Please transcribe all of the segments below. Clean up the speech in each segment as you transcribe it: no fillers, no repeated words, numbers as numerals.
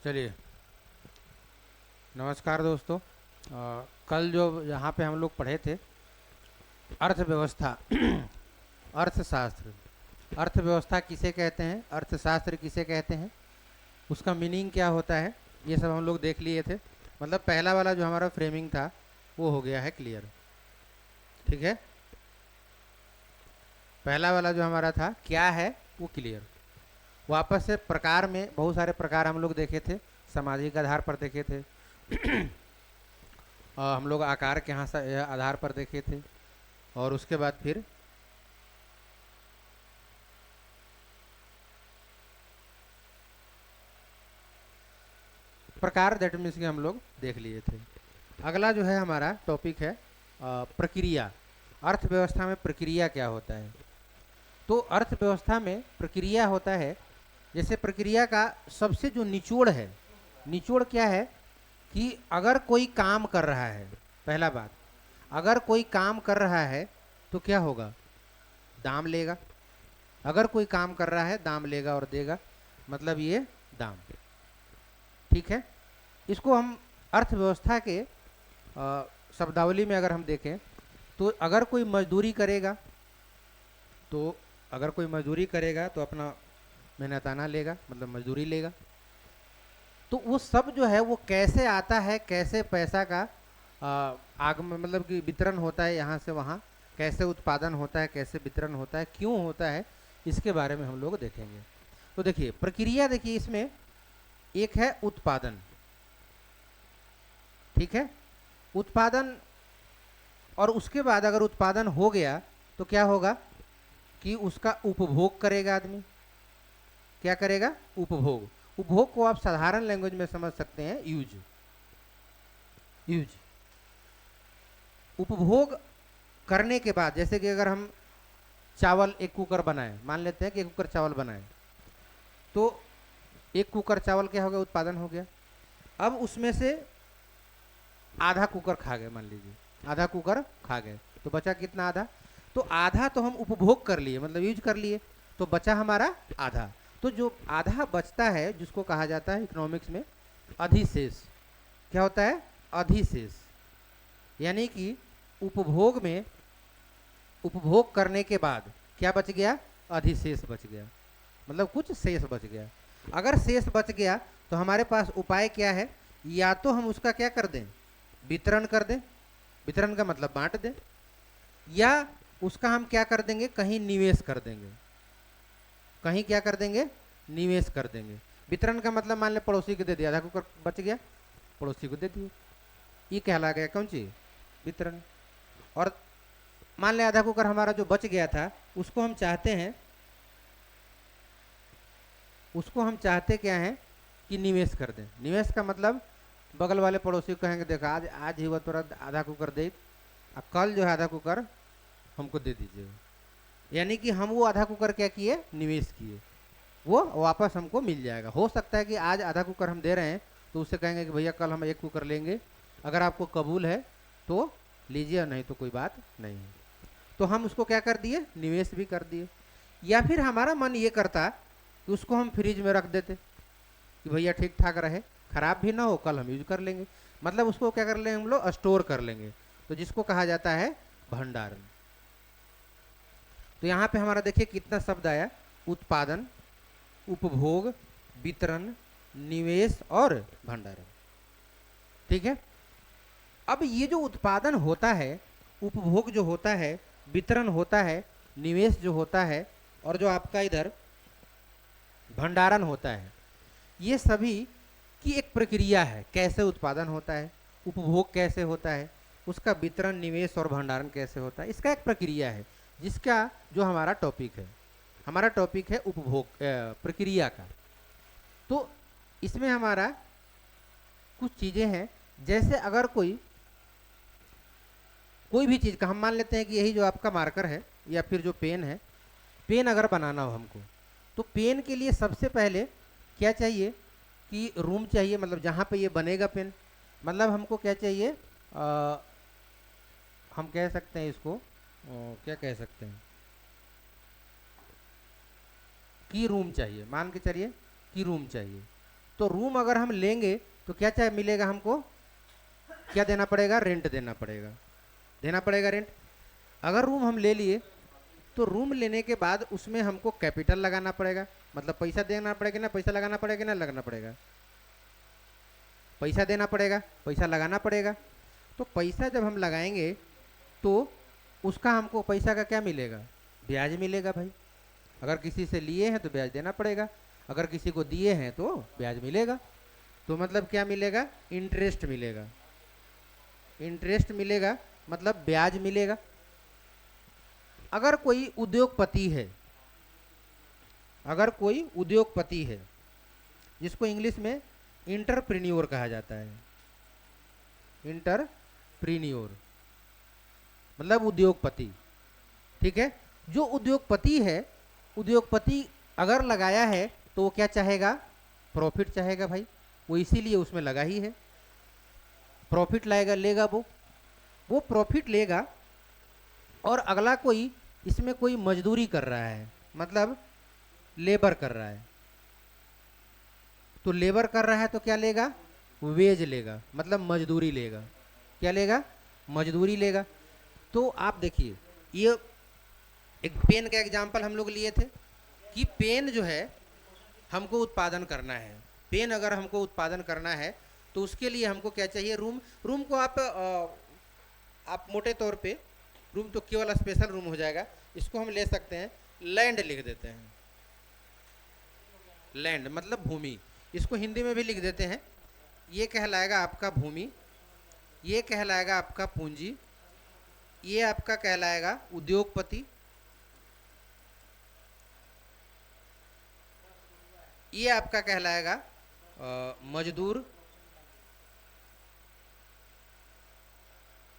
चलिए, नमस्कार दोस्तों। कल जो यहाँ पे हम लोग पढ़े थे अर्थव्यवस्था अर्थशास्त्र। अर्थव्यवस्था किसे कहते हैं, अर्थशास्त्र किसे कहते हैं, उसका मीनिंग क्या होता है, ये सब हम लोग देख लिए थे। मतलब पहला वाला जो हमारा फ्रेमिंग था वो हो गया है क्लियर। ठीक है, पहला वाला जो हमारा था क्या है वो क्लियर। वापस से प्रकार में बहुत सारे प्रकार हम लोग देखे थे, सामाजिक आधार पर देखे थे। हम लोग आकार के यहाँ आधार पर देखे थे, और उसके बाद फिर प्रकार, दैट मीन्स कि हम लोग देख लिए थे। अगला जो है हमारा टॉपिक है प्रक्रिया। अर्थव्यवस्था में प्रक्रिया क्या होता है। तो अर्थव्यवस्था में प्रक्रिया होता है, जैसे प्रक्रिया का सबसे जो निचोड़ है, निचोड़ क्या है कि अगर कोई काम कर रहा है, पहला बात, अगर कोई काम कर रहा है तो क्या होगा, दाम लेगा। अगर कोई काम कर रहा है दाम लेगा और देगा, मतलब ये दाम। ठीक है, इसको हम अर्थव्यवस्था के शब्दावली में अगर हम देखें तो अगर कोई मजदूरी करेगा तो अगर कोई मजदूरी करेगा तो अपना मेहनताना लेगा, मतलब मजदूरी लेगा। तो वो सब जो है वो कैसे आता है, कैसे पैसा का आगमन, मतलब कि वितरण होता है यहाँ से वहाँ, कैसे उत्पादन होता है, कैसे वितरण होता है, क्यों होता है, इसके बारे में हम लोग देखेंगे। तो देखिए प्रक्रिया, देखिए इसमें एक है उत्पादन। ठीक है, उत्पादन, और उसके बाद अगर उत्पादन हो गया तो क्या होगा कि उसका उपभोग करेगा आदमी। क्या करेगा, उपभोग। उपभोग को आप साधारण लैंग्वेज में समझ सकते हैं, यूज। यूज, उपभोग करने के बाद, जैसे कि अगर हम चावल एक कुकर बनाए, मान लेते हैं कि एक कुकर चावल बनाए, तो एक कुकर चावल क्या हो गया, उत्पादन हो गया। अब उसमें से आधा कुकर खा गए, मान लीजिए आधा कुकर खा गए, तो बचा कितना, आधा। तो आधा तो हम उपभोग कर लिए, मतलब यूज कर लिए, तो बचा हमारा आधा। तो जो आधा बचता है जिसको कहा जाता है इकोनॉमिक्स में अधिशेष। क्या होता है, अधिशेष। यानी कि उपभोग में, उपभोग करने के बाद क्या बच गया, अधिशेष बच गया, मतलब कुछ शेष बच गया। अगर शेष बच गया तो हमारे पास उपाय क्या है, या तो हम उसका क्या कर दें, वितरण कर दें, वितरण का मतलब बांट दें, या उसका हम क्या कर देंगे, कहीं निवेश कर देंगे। कहीं क्या कर देंगे, निवेश कर देंगे। वितरण का मतलब मान ले पड़ोसी को दे दिया, आधा कुकर बच गया, पड़ोसी को दे दिए, ये कहला गया कौन चीज, वितरण। और मान ले आधा कुकर हमारा जो बच गया था उसको हम चाहते हैं, उसको हम चाहते क्या है कि निवेश कर दें। निवेश का मतलब बगल वाले पड़ोसी को कहेंगे देखा आज आज ही वह तुरंत आधा कुकर दे, और कल जो है आधा कुकर हमको दे दीजिएगा। यानी कि हम वो आधा कुकर क्या किए, निवेश किए, वो वापस हमको मिल जाएगा। हो सकता है कि आज आधा कुकर हम दे रहे हैं तो उससे कहेंगे कि भैया कल हम एक कुकर लेंगे, अगर आपको कबूल है तो लीजिए, नहीं तो कोई बात नहीं है। तो हम उसको क्या कर दिए, निवेश भी कर दिए। या फिर हमारा मन ये करता कि उसको हम फ्रिज में रख देते कि भैया ठीक ठाक रहे, खराब भी ना हो, कल हम यूज कर लेंगे। मतलब उसको क्या कर लेंगे, हम लोग स्टोर कर लेंगे, तो जिसको कहा जाता है भंडारण। तो यहाँ पे हमारा देखिए कितना शब्द आया, उत्पादन, उपभोग, वितरण, निवेश और भंडारण। ठीक है, अब ये जो उत्पादन होता है, उपभोग जो होता है, वितरण होता है, निवेश जो होता है, और जो आपका इधर भंडारण होता है, ये सभी की एक प्रक्रिया है। कैसे उत्पादन होता है, उपभोग कैसे होता है, उसका वितरण, निवेश और भंडारण कैसे होता है, इसका एक प्रक्रिया है, जिसका जो हमारा टॉपिक है, हमारा टॉपिक है उपभोग प्रक्रिया का। तो इसमें हमारा कुछ चीज़ें हैं, जैसे अगर कोई कोई भी चीज़ का, हम मान लेते हैं कि यही जो आपका मार्कर है या फिर जो पेन है, पेन अगर बनाना हो हमको, तो पेन के लिए सबसे पहले क्या चाहिए कि रूम चाहिए, मतलब जहाँ पे ये बनेगा पेन, मतलब हमको क्या चाहिए, हम कह सकते हैं इसको क्या कह सकते हैं, की रूम चाहिए, मान के चलिए की रूम चाहिए। तो रूम अगर हम लेंगे तो क्या चाहे मिलेगा हमको, क्या देना पड़ेगा, रेंट देना पड़ेगा, देना पड़ेगा रेंट। अगर रूम हम ले लिए तो रूम लेने के बाद उसमें हमको कैपिटल लगाना पड़ेगा, मतलब पैसा देना पड़ेगा ना, पैसा लगाना पड़ेगा ना, लगना पड़ेगा, पैसा देना पड़ेगा, पैसा लगाना पड़ेगा। तो पैसा जब हम लगाएंगे तो उसका हमको पैसा का क्या मिलेगा, ब्याज मिलेगा भाई। अगर किसी से लिए हैं तो ब्याज देना पड़ेगा, अगर किसी को दिए हैं तो ब्याज मिलेगा। तो मतलब क्या मिलेगा, इंटरेस्ट मिलेगा, इंटरेस्ट मिलेगा मतलब ब्याज मिलेगा। अगर कोई उद्योगपति है, अगर कोई उद्योगपति है जिसको इंग्लिश में इंटरप्रेन्योर कहा जाता है, इंटरप्रेन्योर मतलब उद्योगपति, ठीक है। जो उद्योगपति है, उद्योगपति अगर लगाया है तो वो क्या चाहेगा, प्रॉफिट चाहेगा भाई, वो इसीलिए उसमें लगा ही है, प्रॉफिट लाएगा, लेगा वो प्रॉफिट लेगा। और अगला कोई इसमें कोई मजदूरी कर रहा है, मतलब लेबर कर रहा है, तो लेबर कर रहा है तो क्या लेगा, वेज लेगा, मतलब मजदूरी लेगा, क्या लेगा, मजदूरी लेगा। तो आप देखिए, ये एक पेन का एग्जाम्पल हम लोग लिए थे कि पेन जो है हमको उत्पादन करना है, पेन अगर हमको उत्पादन करना है तो उसके लिए हमको क्या चाहिए, रूम। रूम को आप मोटे तौर पे, रूम तो केवल स्पेशल रूम हो जाएगा, इसको हम ले सकते हैं लैंड लिख देते हैं, लैंड मतलब भूमि, इसको हिंदी में भी लिख देते हैं। ये कहलाएगा आपका भूमि, ये कहलाएगा आपका पूंजी, ये आपका कहलाएगा उद्योगपति, ये आपका कहलाएगा मजदूर,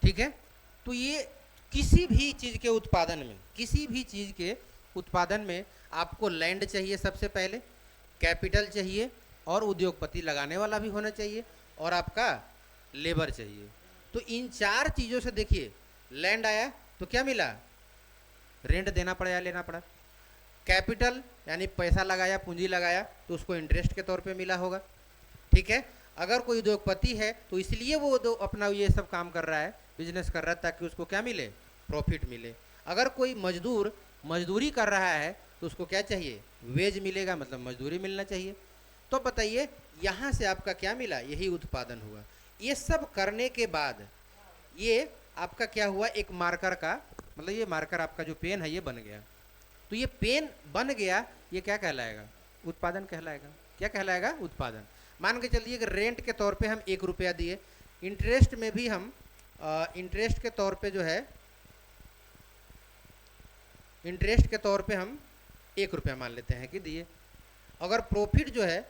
ठीक है। तो ये किसी भी चीज के उत्पादन में, किसी भी चीज के उत्पादन में आपको लैंड चाहिए सबसे पहले, कैपिटल चाहिए, और उद्योगपति लगाने वाला भी होना चाहिए, और आपका लेबर चाहिए। तो इन चार चीजों से देखिए, लैंड आया तो क्या मिला, रेंट देना पड़ा या लेना पड़ा, कैपिटल यानी पैसा लगाया, पूंजी लगाया, तो उसको इंटरेस्ट के तौर पे मिला होगा, ठीक है। अगर कोई उद्योगपति है तो इसलिए वो अपना ये सब काम कर रहा है, बिजनेस कर रहा है, ताकि उसको क्या मिले, प्रॉफिट मिले। अगर कोई मजदूर मजदूरी कर रहा है तो उसको क्या चाहिए, वेज मिलेगा, मतलब मजदूरी मिलना चाहिए। तो बताइए यहाँ से आपका क्या मिला, यही उत्पादन हुआ। ये सब करने के बाद ये आपका क्या हुआ, एक मार्कर का, मतलब ये मार्कर आपका जो पेन है ये बन गया। तो ये पेन बन गया, ये क्या कहलाएगा, उत्पादन कहलाएगा। क्या कहलाएगा, उत्पादन। मान के चलिए कि रेंट के तौर पे हम 1 रुपया दिए, इंटरेस्ट में भी हम इंटरेस्ट के तौर पे जो है, इंटरेस्ट के तौर पे हम 1 रुपया मान लेते हैं कि दिए। अगर प्रॉफिट जो है,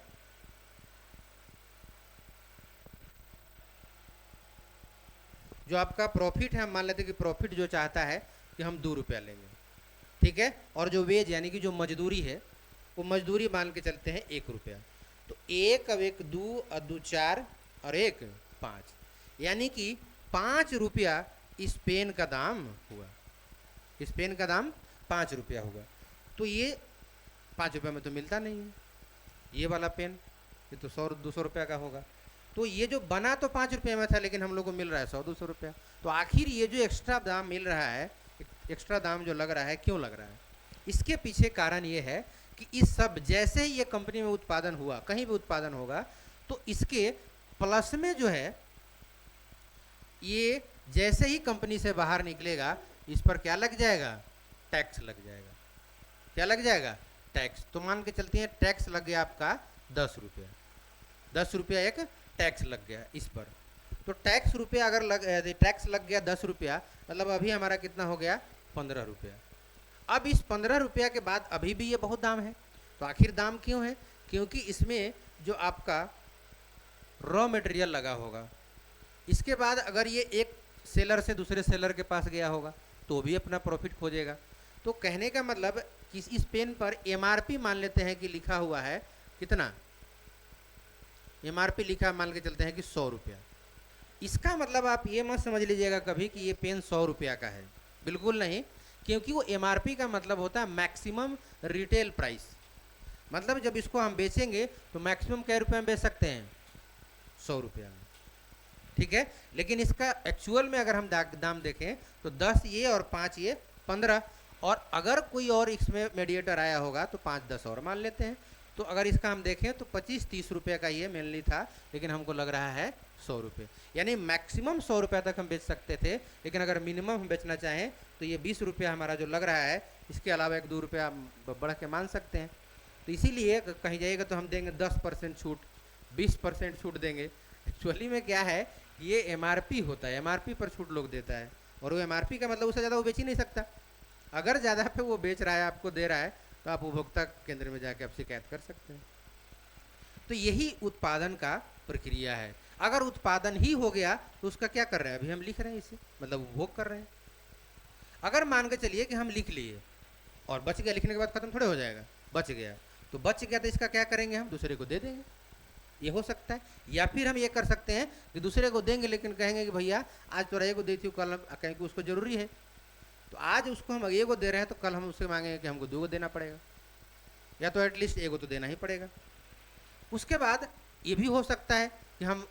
जो आपका प्रॉफिट है, हम मान लेते हैं कि प्रॉफिट जो चाहता है कि हम 2 रुपया लेंगे, ठीक है। और जो वेज यानी कि जो मजदूरी है, वो मजदूरी मान के चलते हैं 1 रुपया। तो 1 अब 1 2 और 2 4 और 1 5, यानी कि 5 रुपया इस पेन का दाम हुआ, इस पेन का दाम 5 रुपया होगा। तो ये 5 रुपये में तो मिलता नहीं है, ये वाला पेन ये तो 100-200 रुपया का होगा। तो ये जो बना तो 5 रुपये में था, लेकिन हम लोग को मिल रहा है 100-200 रुपया। तो आखिर ये जो एक्स्ट्रा दाम मिल रहा है, एक्स्ट्रा दाम जो लग रहा है, क्यों लग रहा है, इसके पीछे कारण ये है कि इस सब, जैसे ही ये कंपनी में उत्पादन हुआ, कहीं भी उत्पादन होगा, तो इसके प्लस में जो है, ये जैसे ही कंपनी से बाहर निकलेगा, इस पर क्या लग जाएगा, टैक्स लग जाएगा। क्या लग जाएगा, टैक्स। तो मान के चलते हैं टैक्स लग गया आपका 10 रुपया, 10 रुपया एक टैक्स लग गया इस पर। तो टैक्स रुपया अगर टैक्स लग गया 10 रुपया, मतलब अभी हमारा कितना हो गया, 15 रुपया। अब इस 15 रुपया के बाद अभी भी ये बहुत दाम है। तो आखिर दाम क्यों है, क्योंकि इसमें जो आपका रॉ मटेरियल लगा होगा, इसके बाद अगर ये एक सेलर से दूसरे सेलर के पास गया होगा तो भी अपना प्रॉफिट खोजेगा। तो कहने का मतलब कि इस पेन पर एमआरपी मान लेते हैं कि लिखा हुआ है कितना, एमआरपी लिखा मान के चलते हैं कि 100 रुपया। इसका मतलब आप ये मत समझ लीजिएगा कभी कि ये पेन 100 रुपया का है, बिल्कुल नहीं, क्योंकि वो एमआरपी का मतलब होता है मैक्सिमम रिटेल प्राइस। मतलब जब इसको हम बेचेंगे तो मैक्सिमम क्या रुपये में बेच सकते हैं, 100 रुपया में, ठीक है। लेकिन इसका एक्चुअल में अगर हम दाम देखें तो 10 ये और 5 ये 15, और अगर कोई और इसमें मीडिएटर आया होगा तो 5-10 और मान लेते हैं। तो अगर इसका हम देखें तो 25-30 रुपये का ये मेनली था, लेकिन हमको लग रहा है 100 रुपये, यानी मैक्सिमम 100 रुपये तक हम बेच सकते थे। लेकिन अगर मिनिमम हम बेचना चाहें तो ये 20 रुपया हमारा जो लग रहा है, इसके अलावा 1-2 रुपया बढ़ के मान सकते हैं। तो इसीलिए कहीं जाइएगा तो हम देंगे 10% छूट, 20% छूट देंगे। एक्चुअली में क्या है, ये MRP होता है, MRP पर छूट लोग देता है, और वो MRP का मतलब उससे ज़्यादा वो बेच ही नहीं सकता। अगर ज़्यादा पे वो बेच रहा है, आपको दे रहा है, तो आप उपभोक्ता केंद्र में जाके आप शिकायत कर सकते हैं। तो यही उत्पादन का प्रक्रिया है। अगर उत्पादन ही हो गया तो उसका क्या कर रहे हैं, अभी हम लिख रहे हैं इसे, मतलब उपभोग कर रहे हैं। अगर मान के चलिए कि हम लिख लिए और बच गया, लिखने के बाद खत्म थोड़े हो जाएगा, बच गया तो बच गया, तो इसका क्या करेंगे, हम दूसरे को दे देंगे, ये हो सकता है। या फिर हम ये कर सकते हैं कि दूसरे को देंगे लेकिन कहेंगे कि भैया आज तो एक को देती हूँ, कल कहें कि उसको ज़रूरी है, तो आज उसको हम एक को दे रहे हैं तो कल हम उससे मांगेंगे कि हमको 2 को देना पड़ेगा, या तो एटलीस्ट 1 को तो देना ही पड़ेगा। उसके बाद ये भी हो सकता है कि हम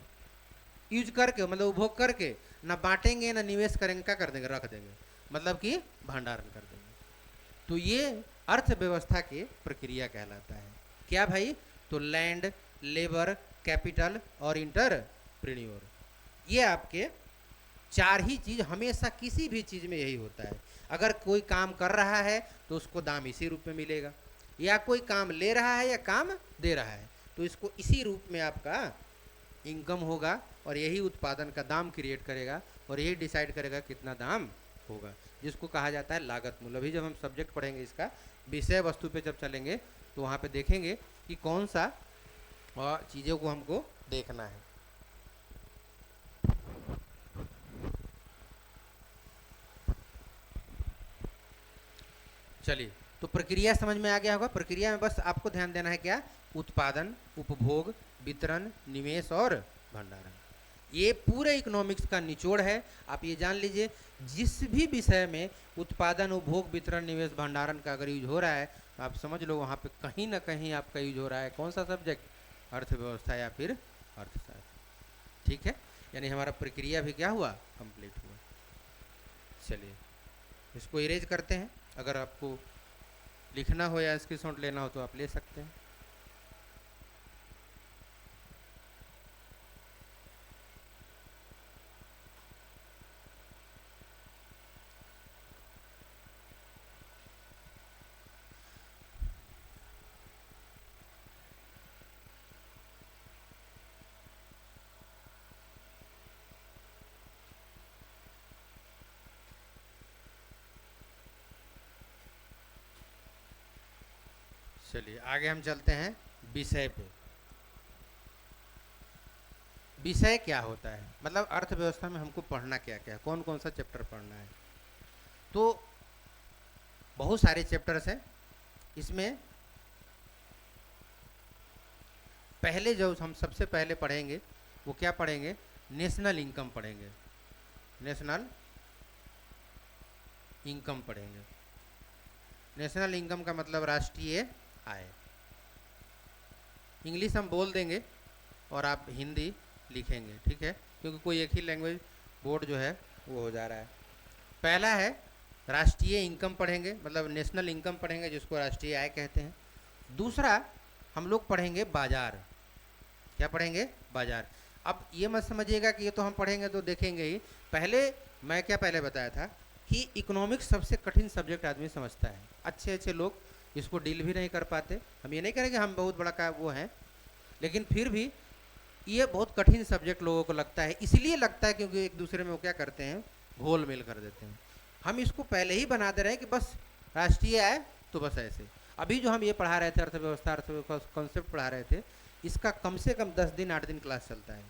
यूज करके, मतलब उपभोग करके ना बांटेंगे ना निवेश करेंगे, क्या कर देंगे, रख देंगे, मतलब कि भंडारण कर देंगे। तो ये अर्थव्यवस्था की प्रक्रिया कहलाता है। क्या भाई, तो लैंड, लेबर, कैपिटल और इंटरप्रेन्योर, ये आपके 4 ही चीज हमेशा किसी भी चीज में यही होता है। अगर कोई काम कर रहा है तो उसको दाम इसी रूप में मिलेगा, या कोई काम ले रहा है या काम दे रहा है तो इसको इसी रूप में आपका इनकम होगा, और यही उत्पादन का दाम क्रिएट करेगा, और यही डिसाइड करेगा कितना दाम होगा, जिसको कहा जाता है लागत मूल्य। अभी जब हम सब्जेक्ट पढ़ेंगे इसका, विषय वस्तु पे जब चलेंगे तो वहाँ पे देखेंगे कि कौन सा चीज़ों को हमको देखना है। चलिए, तो प्रक्रिया समझ में आ गया होगा। प्रक्रिया में बस आपको ध्यान देना है क्या, उत्पादन, उपभोग, वितरण, निवेश और भंडारण, ये पूरे इकोनॉमिक्स का निचोड़ है। आप ये जान लीजिए, जिस भी विषय में उत्पादन, उपभोग, वितरण, निवेश, भंडारण का अगर यूज हो रहा है तो आप समझ लो वहाँ पे कहीं ना कहीं आपका यूज हो रहा है कौन सा सब्जेक्ट, अर्थव्यवस्था या फिर अर्थशास्त्र, ठीक है। यानी हमारा प्रक्रिया भी क्या हुआ, कंप्लीट हुआ। चलिए, इसको इरेज करते हैं। अगर आपको लिखना हो या स्क्रीनशॉट लेना हो तो आप ले सकते हैं। चलिए आगे हम चलते हैं विषय पे। विषय क्या होता है, मतलब अर्थव्यवस्था में हमको पढ़ना क्या क्या, कौन कौन सा चैप्टर पढ़ना है। तो बहुत सारे चैप्टर्स हैं इसमें। पहले जो हम सबसे पहले पढ़ेंगे वो क्या पढ़ेंगे, नेशनल इनकम पढ़ेंगे, नेशनल इनकम पढ़ेंगे। नेशनल इनकम का मतलब राष्ट्रीय आय। इंग्लिश हम बोल देंगे और आप हिंदी लिखेंगे, ठीक है, क्योंकि कोई एक ही लैंग्वेज बोर्ड जो है वो हो जा रहा है। पहला है राष्ट्रीय इनकम पढ़ेंगे, मतलब नेशनल इनकम पढ़ेंगे जिसको राष्ट्रीय आय कहते हैं। दूसरा हम लोग पढ़ेंगे बाजार। क्या पढ़ेंगे, बाजार। अब ये मत समझिएगा कि ये तो हम पढ़ेंगे तो देखेंगे ही। पहले मैं क्या पहले बताया था कि इकोनॉमिक्स सबसे कठिन सब्जेक्ट आदमी समझता है। अच्छे अच्छे लोग इसको डील भी नहीं कर पाते। हम ये नहीं करेंगे हम बहुत बड़ा का वो हैं, लेकिन फिर भी ये बहुत कठिन सब्जेक्ट लोगों को लगता है। इसलिए लगता है क्योंकि एक दूसरे में वो क्या करते हैं, घोल मेल कर देते हैं। हम इसको पहले ही बना दे रहे हैं कि बस राष्ट्रीय आय तो बस ऐसे। अभी जो हम ये पढ़ा रहे थे अर्थव्यवस्था कॉन्सेप्ट पढ़ा रहे थे, इसका कम से कम 10 दिन 8 दिन क्लास चलता है,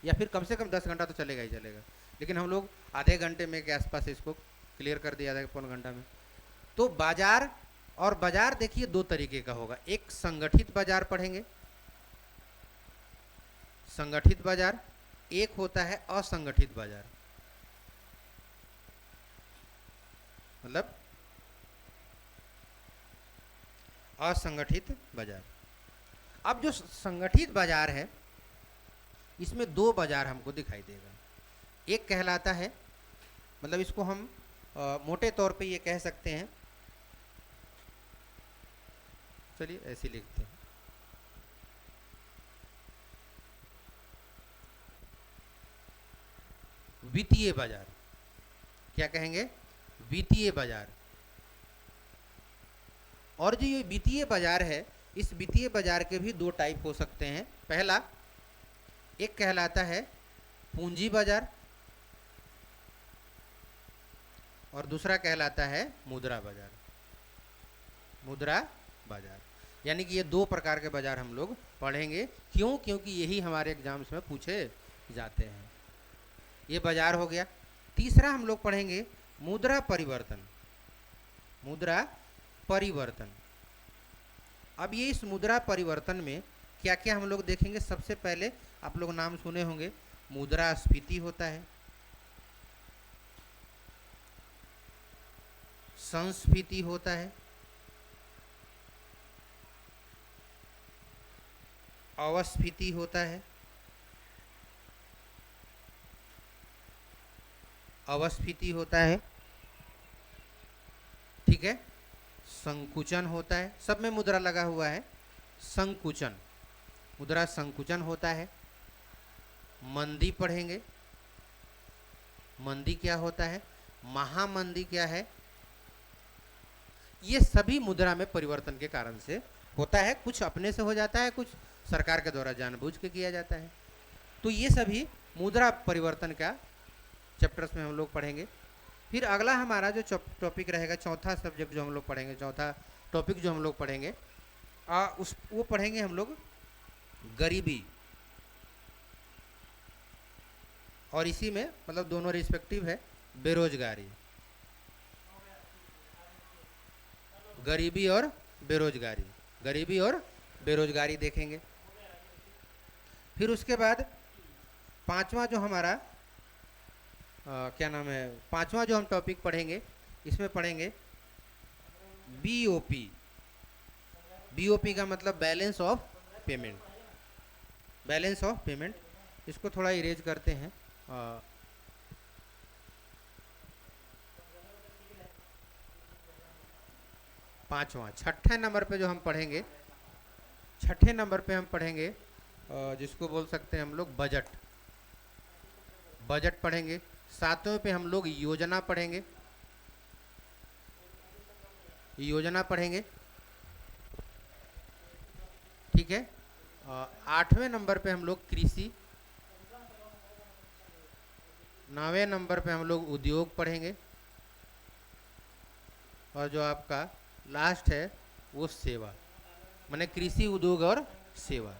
या फिर कम से कम 10 घंटा तो चलेगा ही चलेगा। लेकिन हम लोग आधे घंटे में के आसपास इसको क्लियर कर दिया, आधा पौन घंटा में। तो बाजार, और बाजार देखिए 2 तरीके का होगा। एक संगठित बाजार पढ़ेंगे, संगठित बाजार। एक होता है असंगठित बाजार, मतलब असंगठित बाजार। अब जो संगठित बाजार है इसमें दो बाजार हमको दिखाई देगा। एक कहलाता है, मतलब इसको हम मोटे तौर पे ये कह सकते हैं, चलिए ऐसे लिखते हैं, वित्तीय बाजार। क्या कहेंगे? वित्तीय बाजार। और जो ये वित्तीय बाजार है, इस वित्तीय बाजार के भी दो टाइप हो सकते हैं। पहला, एक कहलाता है पूंजी बाजार और दूसरा कहलाता है मुद्रा बाजार। मुद्रा बाजार, यानी कि ये दो प्रकार के बाजार हम लोग पढ़ेंगे। क्यों? क्योंकि यही हमारे एग्जाम्स में पूछे जाते हैं। ये बाजार हो गया। तीसरा हम लोग पढ़ेंगे मुद्रा परिवर्तन। मुद्रा परिवर्तन। अब ये इस मुद्रा परिवर्तन में क्या क्या हम लोग देखेंगे? सबसे पहले आप लोग नाम सुने होंगे, मुद्रास्फीति होता है, संस्फीति होता है, अवस्फीति होता है, अवस्फीति होता है, ठीक है, संकुचन होता है। सब में मुद्रा लगा हुआ है। संकुचन, मुद्रा संकुचन होता है। मंदी पढ़ेंगे। मंदी क्या होता है? महामंदी क्या है? ये सभी मुद्रा में परिवर्तन के कारण से होता है। कुछ अपने से हो जाता है, कुछ सरकार के द्वारा जानबूझ के किया जाता है। तो ये सभी मुद्रा परिवर्तन का चैप्टर्स में हम लोग पढ़ेंगे। फिर अगला हमारा जो टॉपिक रहेगा, चौथा सब्जेक्ट जो हम लोग पढ़ेंगे, चौथा टॉपिक जो हम लोग पढ़ेंगे वो पढ़ेंगे हम लोग गरीबी। और इसी में मतलब दोनों रिस्पेक्टिव है, बेरोजगारी। गरीबी और बेरोजगारी, गरीबी और बेरोजगारी देखेंगे। फिर उसके बाद पांचवा जो हमारा क्या नाम है, पांचवा जो हम टॉपिक पढ़ेंगे, इसमें पढ़ेंगे बीओपी। बीओपी का मतलब balance of payment. Balance of payment, इसको थोड़ा इरेज करते हैं। पांचवा, छठे नंबर पे जो हम पढ़ेंगे, छठे नंबर पे हम पढ़ेंगे जिसको बोल सकते हैं हम लोग बजट। बजट पढ़ेंगे। सातवें पे हम लोग योजना पढ़ेंगे। योजना पढ़ेंगे, ठीक है। आठवें नंबर पे हम लोग कृषि। नौवें नंबर पे हम लोग उद्योग पढ़ेंगे। और जो आपका लास्ट है वो सेवा, माने कृषि, उद्योग और सेवा।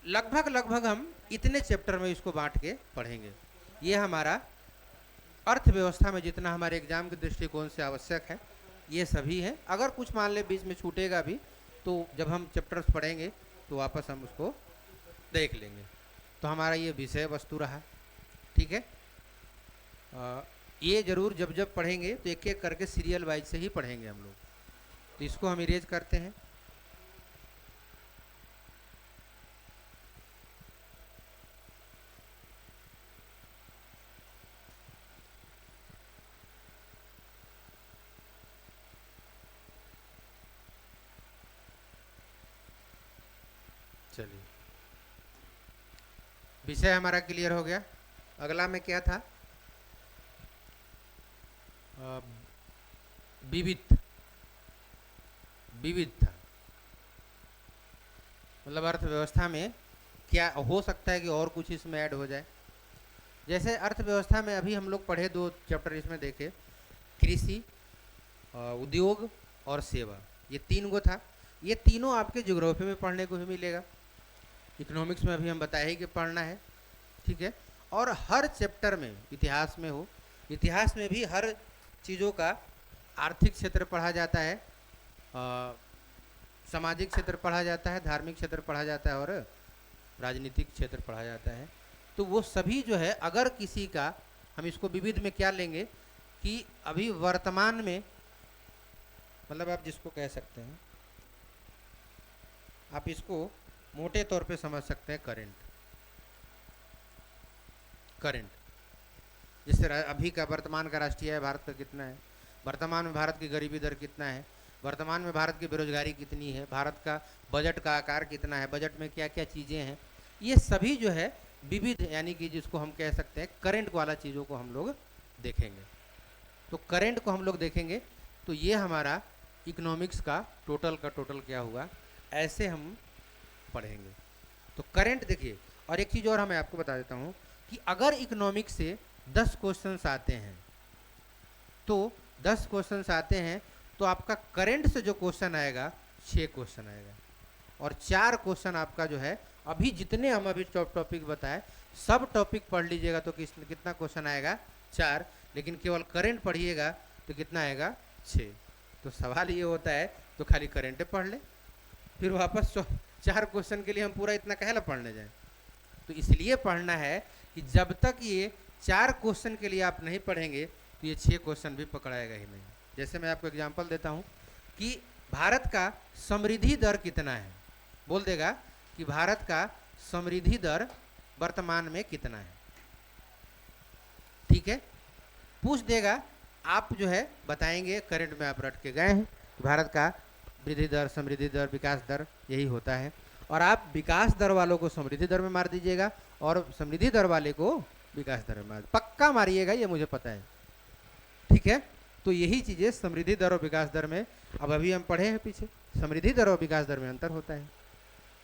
लगभग हम इतने चैप्टर में इसको बांट के पढ़ेंगे। ये हमारा अर्थव्यवस्था में जितना हमारे एग्जाम के दृष्टिकोण से आवश्यक है ये सभी है। अगर कुछ मान ले बीच में छूटेगा भी तो जब हम चैप्टर्स पढ़ेंगे तो वापस हम उसको देख लेंगे। तो हमारा ये विषय वस्तु रहा, ठीक है। ये जरूर जब जब पढ़ेंगे तो एक एक करके सीरियल वाइज से ही पढ़ेंगे हम लोग। तो इसको हम इरेज करते हैं। चलिए, विषय हमारा क्लियर हो गया। अगला में क्या था? विविध, विविध था, मतलब अर्थव्यवस्था में क्या हो सकता है कि और कुछ इसमें ऐड हो जाए। जैसे अर्थव्यवस्था में अभी हम लोग पढ़े दो चैप्टर इसमें देखे, कृषि, उद्योग और सेवा, ये तीन गो था। ये तीनों आपके ज्योग्राफी में पढ़ने को भी मिलेगा। इकोनॉमिक्स में अभी हम बताए ही कि पढ़ना है, ठीक है। और हर चैप्टर में, इतिहास में हो, इतिहास में भी हर चीज़ों का आर्थिक क्षेत्र पढ़ा जाता है, सामाजिक क्षेत्र पढ़ा जाता है, धार्मिक क्षेत्र पढ़ा जाता है और राजनीतिक क्षेत्र पढ़ा जाता है। तो वो सभी जो है, अगर किसी का, हम इसको विविध में क्या लेंगे कि अभी वर्तमान में, मतलब आप जिसको कह सकते हैं आप इसको मोटे तौर पे समझ सकते हैं करंट। करंट जिससे अभी का वर्तमान का राष्ट्रीय आय भारत का कितना है, वर्तमान में भारत की गरीबी दर कितना है, वर्तमान में भारत की बेरोजगारी कितनी है, भारत का बजट का आकार कितना है, बजट में क्या क्या चीज़ें हैं, ये सभी जो है विविध, यानी कि जिसको हम कह सकते हैं करंट वाला चीज़ों को हम लोग देखेंगे। तो करंट को हम लोग देखेंगे तो ये हमारा इकोनॉमिक्स का टोटल क्या हुआ, ऐसे हम पढ़ेंगे। तो करंट देखिए, और एक चीज़ और मैं आपको बता देता हूँ कि अगर इकोनॉमिक्स से 10 क्वेश्चंस आते हैं तो 10 क्वेश्चंस आते हैं तो आपका करंट से जो क्वेश्चन आएगा 6 क्वेश्चन आएगा, और 4 क्वेश्चन आपका जो है अभी जितने हम अभी टॉपिक बताए सब टॉपिक पढ़ लीजिएगा तो कितना क्वेश्चन आएगा 4, लेकिन केवल करंट पढ़िएगा तो कितना आएगा 6। तो सवाल ये होता है तो खाली करंट पढ़ ले, फिर वापस 4 क्वेश्चन के लिए हम पूरा इतना कहला पढ़ने जाए। तो इसलिए पढ़ना है कि जब तक ये 4 क्वेश्चन के लिए आप नहीं पढ़ेंगे तो ये 6 क्वेश्चन भी पकड़ाएगा ही नहीं। जैसे मैं आपको एग्जांपल देता हूँ कि भारत का समृद्धि दर कितना है, बोल देगा कि भारत का समृद्धि दर वर्तमान में कितना है, ठीक है, पूछ देगा, आप जो है बताएंगे करंट में आप रट के गए हैं भारत का वृद्धि दर, समृद्धि दर, विकास दर यही होता है, और आप विकास दर वालों को समृद्धि दर में मार दीजिएगा और समृद्धि दर वाले को विकास दर में मार, पक्का मारिएगा, ये मुझे पता है, ठीक है। तो यही चीज़ें समृद्धि दर और विकास दर में अब अभी हम पढ़े हैं पीछे, समृद्धि दर और विकास दर में अंतर होता है।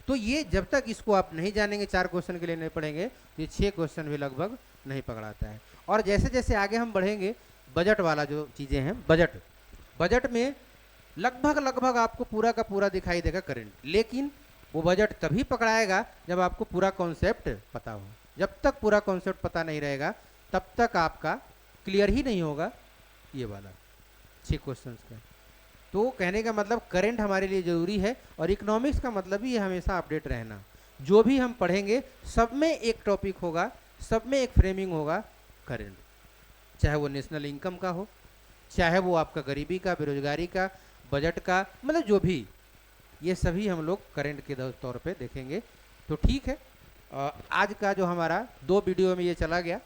तो ये जब तक इसको आप नहीं जानेंगे, 4 क्वेश्चन के लिए नहीं पढ़ेंगे, तो ये 6 क्वेश्चन भी लगभग नहीं पकड़ाता है। और जैसे जैसे आगे हम बढ़ेंगे, बजट वाला जो चीज़ें हैं, बजट में लगभग आपको पूरा का पूरा दिखाई देगा करंट, लेकिन वो बजट तभी पकड़ाएगा जब आपको पूरा कॉन्सेप्ट पता हो। जब तक पूरा कॉन्सेप्ट पता नहीं रहेगा तब तक आपका क्लियर ही नहीं होगा ये वाला 6 क्वेश्चंस का। तो कहने का मतलब करंट हमारे लिए ज़रूरी है, और इकोनॉमिक्स का मतलब ही है हमेशा अपडेट रहना। जो भी हम पढ़ेंगे सब में एक टॉपिक होगा, सब में एक फ्रेमिंग होगा करंट, चाहे वो नेशनल इनकम का हो, चाहे वो आपका गरीबी का, बेरोजगारी का, बजट का, मतलब जो भी, ये सभी हम लोग करंट के तौर पे देखेंगे। तो ठीक है, आज का जो हमारा 2 वीडियो में ये चला गया,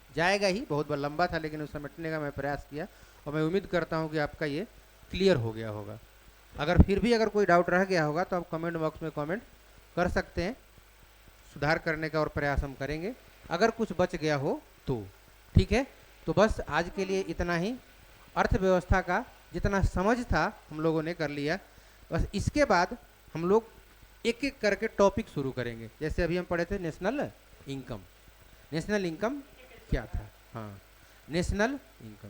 जाएगा ही, बहुत लंबा था लेकिन उसे समेटने का मैं प्रयास किया, और मैं उम्मीद करता हूँ कि आपका ये क्लियर हो गया होगा। अगर फिर भी अगर कोई डाउट रह गया होगा तो आप कमेंट बॉक्स में कमेंट कर सकते हैं, सुधार करने का और प्रयास हम करेंगे, अगर कुछ बच गया हो तो, ठीक है। तो बस आज के लिए इतना ही, अर्थव्यवस्था का जितना समझ था हम लोगों ने कर लिया। बस इसके बाद हम लोग एक एक करके टॉपिक शुरू करेंगे। जैसे अभी हम पढ़े थे नेशनल इनकम, नेशनल इनकम क्या था, हाँ, नेशनल इनकम।